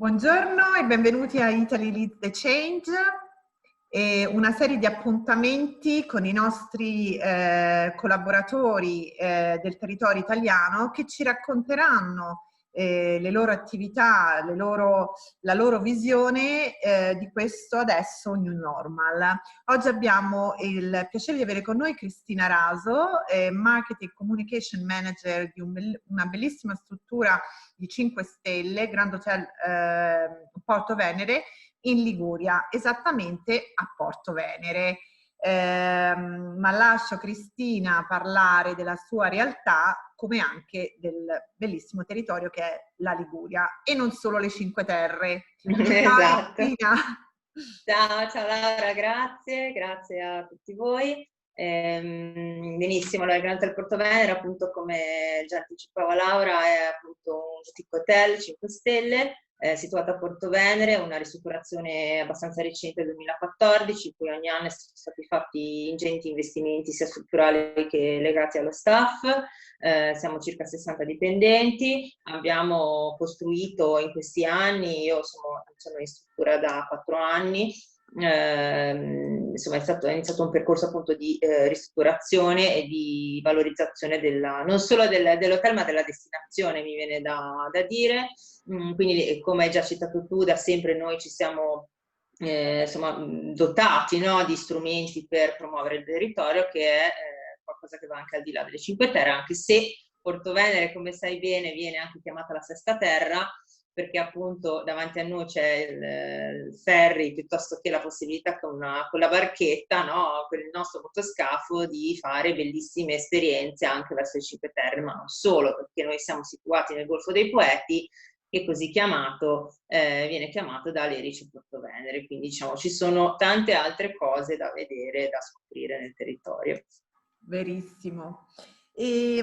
Buongiorno e benvenuti a Italy Leads the Change, una serie di appuntamenti con i nostri collaboratori del territorio italiano che ci racconteranno le loro attività, la loro visione di questo adesso New Normal. Oggi abbiamo il piacere di avere con noi Cristina Raso, Marketing Communication Manager di una bellissima struttura di 5 stelle, Grand Hotel Porto Venere in Liguria, esattamente a Porto Venere. Ma lascio Cristina parlare della sua realtà, come anche del bellissimo territorio che è la Liguria e non solo le Cinque Terre. Ciao Esatto. Cristina! Ciao Laura, grazie a tutti voi. Benissimo, allora il Grand Hotel Porto Venere, appunto come già anticipava Laura, è appunto un boutique hotel 5 stelle, situato a Porto Venere, una ristrutturazione abbastanza recente del 2014, in cui ogni anno sono stati fatti ingenti investimenti sia strutturali che legati allo staff. Siamo circa 60 dipendenti, abbiamo costruito in questi anni, io sono in struttura da 4 anni, insomma è iniziato un percorso appunto di ristrutturazione e di valorizzazione non solo dell'hotel ma della destinazione, mi viene da dire. Quindi, come hai già citato tu, da sempre noi ci siamo dotati, no, di strumenti per promuovere il territorio, che è qualcosa che va anche al di là delle Cinque Terre, anche se Porto Venere, come sai bene, viene anche chiamata la Sesta Terra, perché appunto davanti a noi c'è il ferry, piuttosto che la possibilità con la barchetta, no, con il nostro motoscafo, di fare bellissime esperienze anche verso le Cinque Terre, ma non solo, perché noi siamo situati nel Golfo dei Poeti, che così chiamato viene chiamato da Lerici Porto Venere, quindi diciamo ci sono tante altre cose da vedere e da scoprire nel territorio. Verissimo. E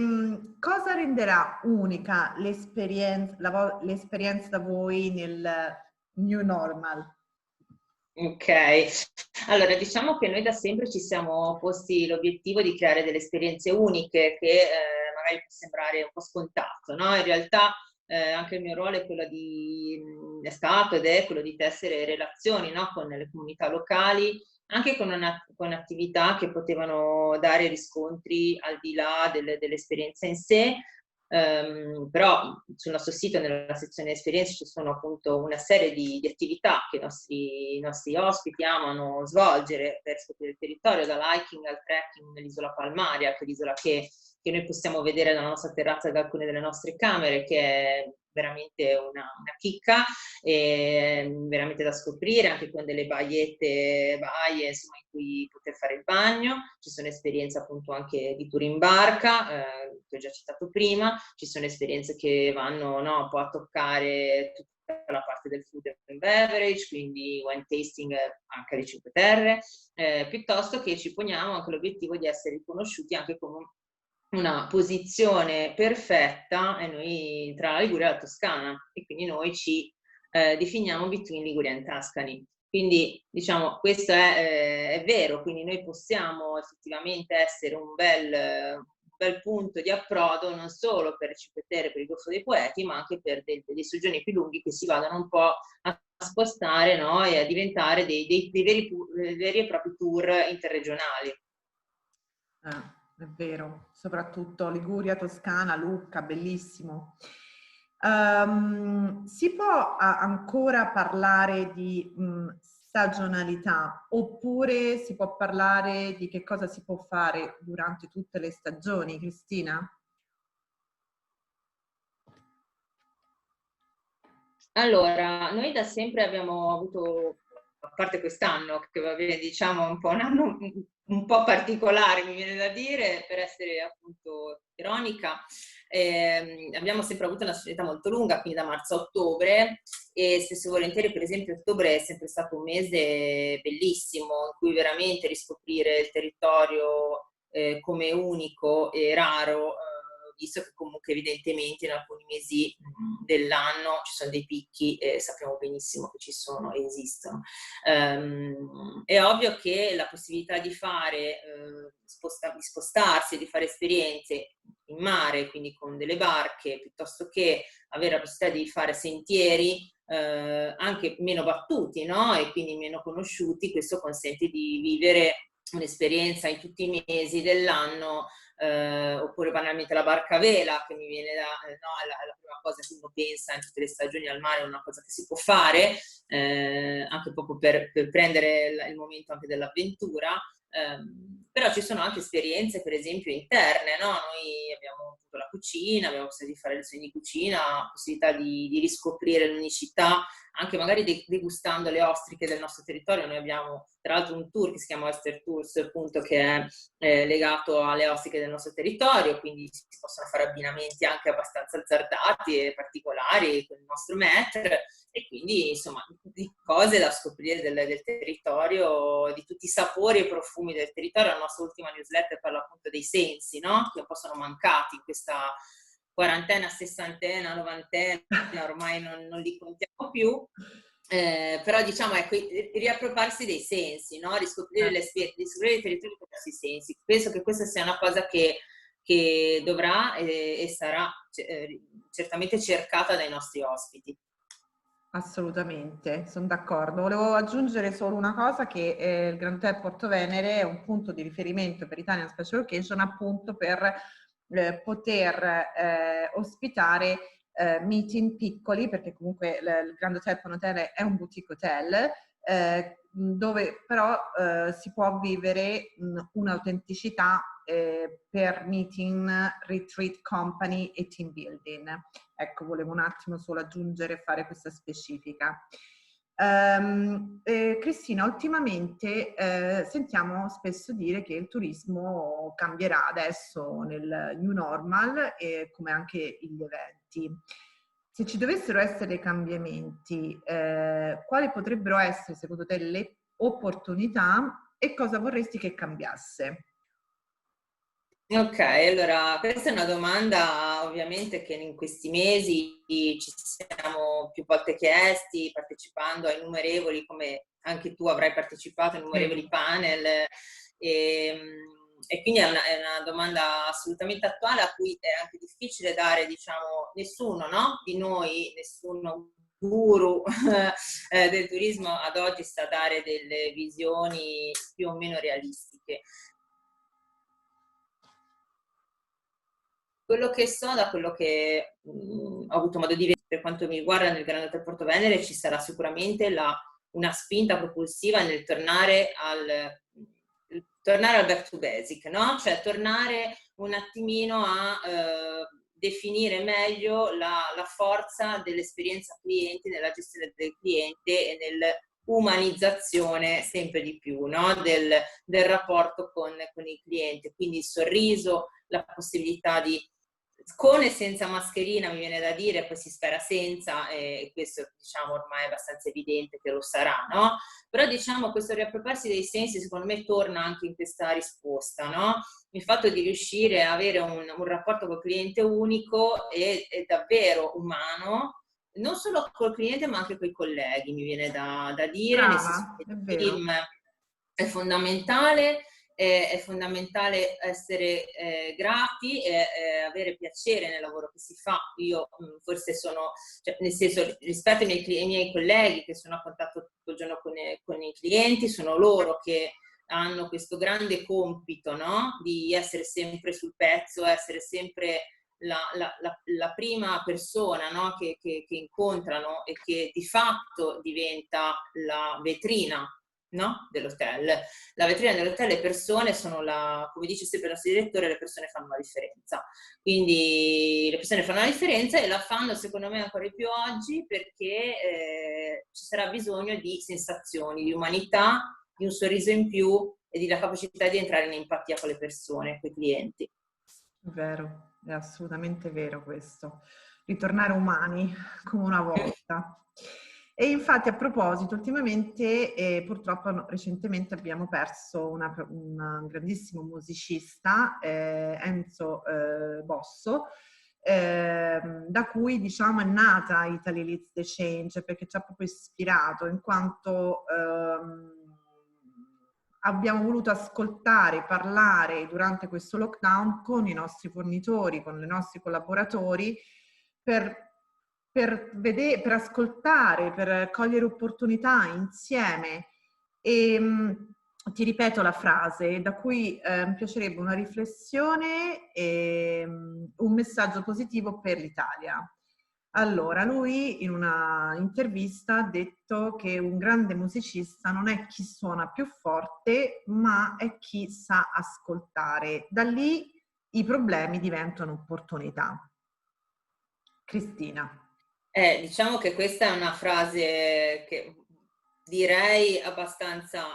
cosa renderà unica l'esperienza da voi nel New Normal? Ok, allora diciamo che noi da sempre ci siamo posti l'obiettivo di creare delle esperienze uniche che magari può sembrare un po' scontato, no? In realtà anche il mio ruolo è è stato ed è quello di tessere relazioni, no? Con le comunità locali, anche con attività che potevano dare riscontri al di là dell'esperienza in sé. Però sul nostro sito, nella sezione esperienze, ci sono appunto una serie di attività che i nostri ospiti amano svolgere per scoprire il territorio, dall'hiking al trekking nell'isola Palmaria, che è l'isola che noi possiamo vedere dalla nostra terrazza da alcune delle nostre camere, che è veramente una chicca, veramente da scoprire, anche con delle baie insomma, in cui poter fare il bagno. Ci sono esperienze appunto anche di tour in barca, che ho già citato prima, ci sono esperienze che vanno, no, un po' a toccare tutta la parte del food and beverage, quindi wine tasting anche alle Cinque Terre, piuttosto che ci poniamo anche l'obiettivo di essere riconosciuti anche come una posizione perfetta, e noi tra la Liguria e la Toscana, e quindi noi ci definiamo between Liguria and Tuscany. Quindi diciamo questo è vero, quindi noi possiamo effettivamente essere un bel punto di approdo non solo per le Cinque Terre, per il Golfo dei Poeti, ma anche per dei soggiorni più lunghi che si vadano un po' a spostare, no? E a diventare dei veri e propri tour interregionali. È vero, soprattutto Liguria, Toscana, Lucca, bellissimo. Si può ancora parlare di stagionalità, oppure si può parlare di che cosa si può fare durante tutte le stagioni, Cristina? Allora, noi da sempre abbiamo avuto, a parte quest'anno, che va bene, diciamo un po' un anno un po' particolare, mi viene da dire, per essere appunto ironica, abbiamo sempre avuto una stagione molto lunga, quindi da marzo a ottobre, e spesso e volentieri, per esempio, ottobre è sempre stato un mese bellissimo, in cui veramente riscoprire il territorio come unico e raro, visto che comunque evidentemente in alcuni mesi dell'anno ci sono dei picchi e sappiamo benissimo che ci sono e esistono. È ovvio che la possibilità di fare, di spostarsi, di fare esperienze in mare, quindi con delle barche, piuttosto che avere la possibilità di fare sentieri, anche meno battuti, no? E quindi meno conosciuti. Questo consente di vivere un'esperienza in tutti i mesi dell'anno, oppure banalmente la barca a vela, che mi viene da, no, la prima cosa che uno pensa in tutte le stagioni al mare, è una cosa che si può fare, anche proprio per prendere il momento anche dell'avventura. Però ci sono anche esperienze, per esempio, interne, no? Noi abbiamo appunto la cucina, abbiamo possibilità di fare lezioni di cucina, possibilità di riscoprire l'unicità, anche magari degustando le ostriche del nostro territorio. Noi abbiamo tra l'altro un tour che si chiama Oyster Tours, appunto, che è legato alle ostriche del nostro territorio, quindi si possono fare abbinamenti anche abbastanza azzardati e particolari con il nostro maître, e quindi insomma di cose da scoprire del territorio, di tutti i sapori e profumi del territorio. La nostra ultima newsletter parla appunto dei sensi, no? Che un po' sono mancati in questa quarantena, sessantena, novantena, ormai non li contiamo più. Però diciamo, ecco, riappropriarsi dei sensi, no? Riscoprire riscoprire i territori attraverso i sensi. Penso che questa sia una cosa che dovrà e sarà certamente cercata dai nostri ospiti. Assolutamente, sono d'accordo. Volevo aggiungere solo una cosa, che il Grand Hotel Porto Venere è un punto di riferimento per Italian Special Occasion, appunto per poter ospitare meeting piccoli, perché comunque il Grand Hotel Porto Venere è un boutique hotel, dove però si può vivere un'autenticità per meeting, retreat, company e team building. Ecco, volevo un attimo solo aggiungere e fare questa specifica. Cristina, ultimamente sentiamo spesso dire che il turismo cambierà adesso nel new normal, come anche gli eventi. Se ci dovessero essere dei cambiamenti, quali potrebbero essere secondo te le opportunità e cosa vorresti che cambiasse? Ok, allora questa è una domanda ovviamente che in questi mesi ci siamo più volte chiesti, partecipando a innumerevoli, come anche tu avrai partecipato a innumerevoli panel, e quindi è una domanda assolutamente attuale, a cui è anche difficile dare, diciamo, nessuno, no? Di noi, nessuno guru del turismo ad oggi sa dare delle visioni più o meno realistiche. Quello che so, da quello che ho avuto modo di vedere per quanto mi riguarda nel Grand Hotel Porto Venere, ci sarà sicuramente una spinta propulsiva nel tornare al back to basic, no? Cioè tornare un attimino a definire meglio la forza dell'esperienza cliente, nella gestione del cliente e nell'umanizzazione sempre di più, no? del rapporto con il cliente. Quindi il sorriso, la possibilità di, con e senza mascherina, mi viene da dire, poi si spera senza, e questo diciamo ormai è abbastanza evidente che lo sarà, no? Però diciamo questo riappropriarsi dei sensi secondo me torna anche in questa risposta, no? Il fatto di riuscire a avere un rapporto col cliente unico e davvero umano, non solo col cliente ma anche con i colleghi, mi viene da dire, nel senso Brava, che è il vero. team è fondamentale essere grati e avere piacere nel lavoro che si fa. Io forse sono, cioè, nel senso, rispetto ai miei colleghi che sono a contatto tutto il giorno con i clienti, sono loro che hanno questo grande compito, no? Di essere sempre sul pezzo, essere sempre la prima persona, no? che incontrano e che di fatto diventa la vetrina, no? Dell'hotel. La vetrina dell'hotel, le persone sono come dice sempre il nostro direttore, le persone fanno la differenza. Quindi le persone fanno la differenza e la fanno secondo me ancora di più oggi, perché ci sarà bisogno di sensazioni, di umanità, di un sorriso in più e di la capacità di entrare in empatia con le persone, con i clienti. Vero, è assolutamente vero questo. Ritornare umani come una volta. E infatti a proposito, ultimamente purtroppo recentemente abbiamo perso un grandissimo musicista, Enzo Bosso, da cui diciamo è nata Italy Leads the Change, perché ci ha proprio ispirato, in quanto abbiamo voluto ascoltare, parlare durante questo lockdown con i nostri fornitori, con i nostri collaboratori, per per ascoltare, per cogliere opportunità insieme. E ti ripeto la frase da cui mi piacerebbe una riflessione e un messaggio positivo per l'Italia. Allora, lui in una intervista ha detto che un grande musicista non è chi suona più forte, ma è chi sa ascoltare. Da lì i problemi diventano opportunità. Cristina. Diciamo che questa è una frase che direi abbastanza,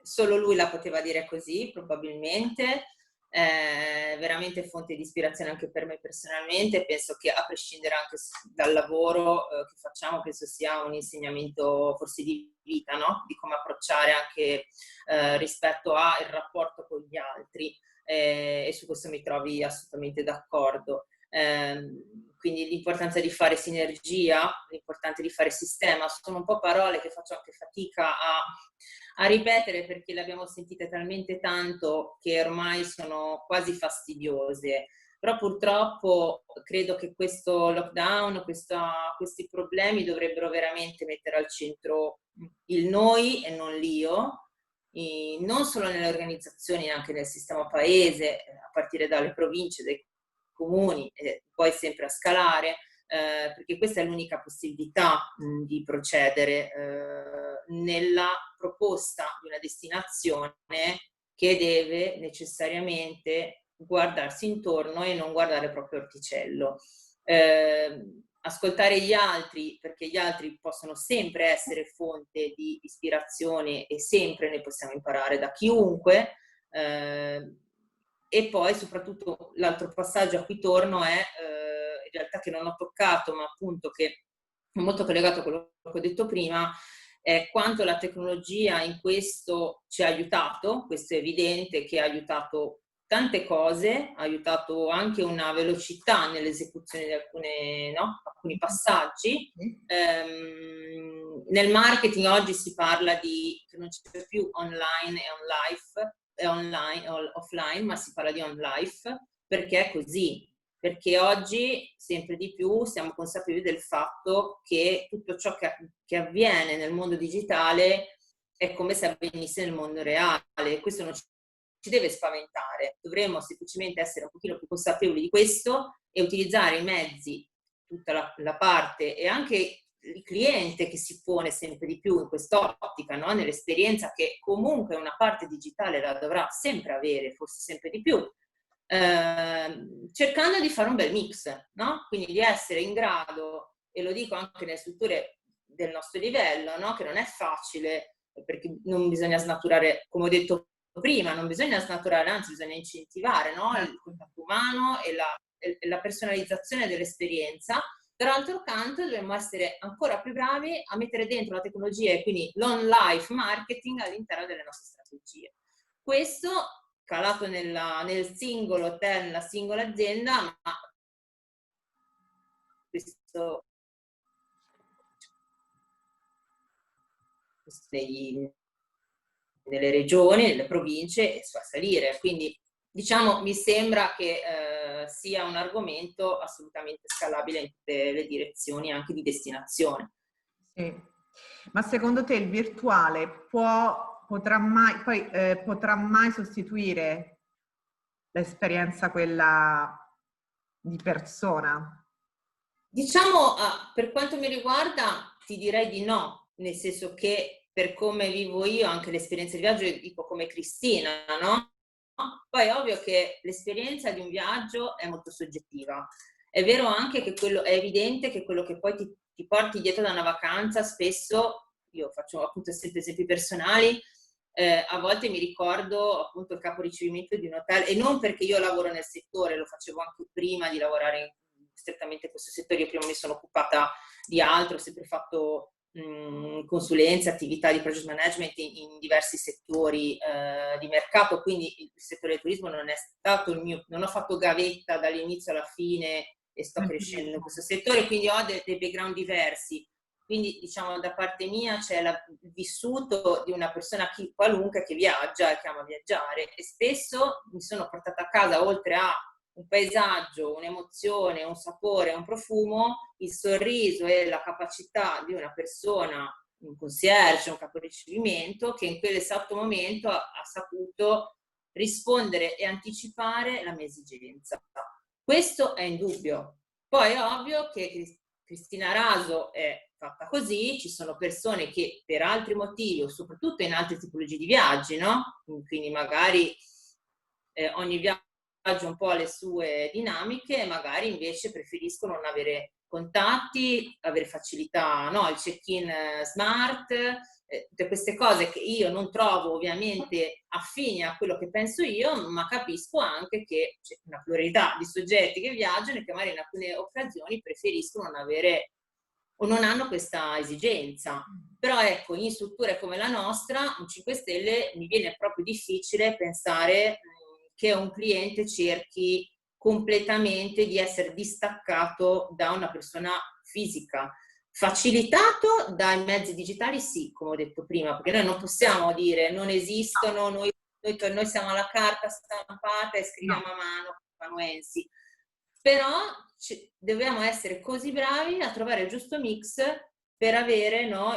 solo lui la poteva dire così, probabilmente. Veramente fonte di ispirazione anche per me personalmente. Penso che, a prescindere anche dal lavoro che facciamo, penso sia un insegnamento forse di vita, no? Di come approcciare anche rispetto al rapporto con gli altri, e su questo mi trovi assolutamente d'accordo. Quindi l'importanza di fare sinergia, l'importanza di fare sistema, sono un po' parole che faccio anche fatica a ripetere, perché le abbiamo sentite talmente tanto che ormai sono quasi fastidiose. Però purtroppo credo che questo lockdown, questi problemi dovrebbero veramente mettere al centro il noi e non l'io, non solo nelle organizzazioni, anche nel sistema paese, a partire dalle province, dai comuni e poi sempre a scalare, perché questa è l'unica possibilità di procedere nella proposta di una destinazione che deve necessariamente guardarsi intorno e non guardare proprio orticello. Ascoltare gli altri, perché gli altri possono sempre essere fonte di ispirazione e sempre ne possiamo imparare da chiunque. E poi soprattutto l'altro passaggio a cui torno è in realtà che non ho toccato, ma appunto che è molto collegato a quello che ho detto prima, è quanto la tecnologia in questo ci ha aiutato. Questo è evidente che ha aiutato tante cose, ha aiutato anche una velocità nell'esecuzione di alcuni passaggi. Nel marketing oggi si parla che non c'è più online e online o offline, ma si parla di on life, perché è così. Perché oggi sempre di più siamo consapevoli del fatto che tutto ciò che avviene nel mondo digitale è come se avvenisse nel mondo reale. Questo non ci deve spaventare, dovremmo semplicemente essere un pochino più consapevoli di questo e utilizzare i mezzi, tutta la parte e anche il cliente che si pone sempre di più in quest'ottica, no? Nell'esperienza che comunque una parte digitale la dovrà sempre avere, forse sempre di più, cercando di fare un bel mix, no? Quindi di essere in grado, e lo dico anche nelle strutture del nostro livello, no? Che non è facile, perché non bisogna snaturare, come ho detto prima, non bisogna snaturare, anzi bisogna incentivare, no? Il contatto umano e la personalizzazione dell'esperienza. Dall'altro canto dobbiamo essere ancora più bravi a mettere dentro la tecnologia e quindi l'on-life marketing all'interno delle nostre strategie. Questo calato nel singolo hotel, nella singola azienda, ma questo nelle regioni, nelle province, e fa salire. Quindi diciamo mi sembra che sia un argomento assolutamente scalabile in tutte le direzioni, anche di destinazione. Sì. Ma secondo te il virtuale potrà mai sostituire l'esperienza quella di persona? Diciamo, per quanto mi riguarda, ti direi di no, nel senso che per come vivo io, anche l'esperienza di viaggio, dico come Cristina, no? Poi è ovvio che l'esperienza di un viaggio è molto soggettiva. È vero anche che è evidente che quello che poi ti porti dietro da una vacanza, spesso, io faccio appunto sempre esempi personali, a volte mi ricordo appunto il capo ricevimento di un hotel, e non perché io lavoro nel settore, lo facevo anche prima di lavorare strettamente in questo settore. Io prima mi sono occupata di altro, ho sempre fatto consulenze, attività di project management in diversi settori di mercato, quindi il settore del turismo non è stato il mio, non ho fatto gavetta dall'inizio alla fine e sto crescendo in questo settore, quindi ho dei background diversi. Quindi diciamo da parte mia c'è il vissuto di una persona qualunque che viaggia e che ama viaggiare, e spesso mi sono portata a casa, oltre a un paesaggio, un'emozione, un sapore, un profumo, il sorriso e la capacità di una persona, un concierge, un caporicevimento, che in quell'esatto momento ha saputo rispondere e anticipare la mia esigenza. Questo è indubbio. Poi è ovvio che Cristina Raso è fatta così, ci sono persone che per altri motivi, o soprattutto in altre tipologie di viaggi, no? Quindi magari ogni viaggio un po' ha le sue dinamiche, magari invece preferiscono non avere contatti, avere facilità, no? Il check-in smart, tutte queste cose che io non trovo ovviamente affini a quello che penso io, ma capisco anche che c'è una pluralità di soggetti che viaggiano e che magari in alcune occasioni preferiscono non avere o non hanno questa esigenza. Però ecco, in strutture come la nostra, un 5 Stelle, mi viene proprio difficile pensare che un cliente cerchi completamente di essere distaccato da una persona fisica. Facilitato dai mezzi digitali, sì, come ho detto prima, perché noi non possiamo dire non esistono, noi siamo alla carta stampata e scriviamo a mano, amanuensi. Però dobbiamo essere così bravi a trovare il giusto mix per avere, no,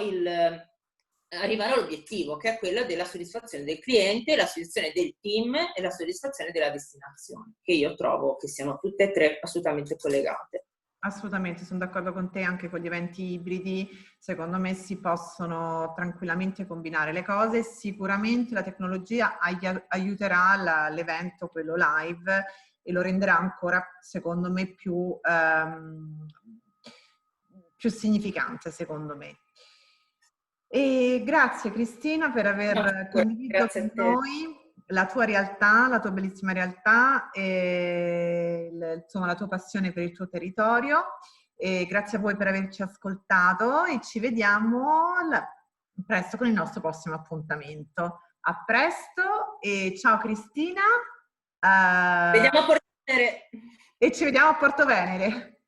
arrivare all'obiettivo, che è quello della soddisfazione del cliente, la soddisfazione del team e la soddisfazione della destinazione, che io trovo che siano tutte e tre assolutamente collegate. Assolutamente, sono d'accordo con te, anche con gli eventi ibridi, secondo me si possono tranquillamente combinare le cose, sicuramente la tecnologia aiuterà l'evento, quello live, e lo renderà ancora, secondo me, più significante, secondo me. E grazie Cristina per aver condiviso con noi la tua realtà, la tua bellissima realtà e insomma, la tua passione per il tuo territorio. E grazie a voi per averci ascoltato e ci vediamo presto con il nostro prossimo appuntamento. A presto e ciao Cristina. Vediamo a Porto Venere. E ci vediamo a Porto Venere.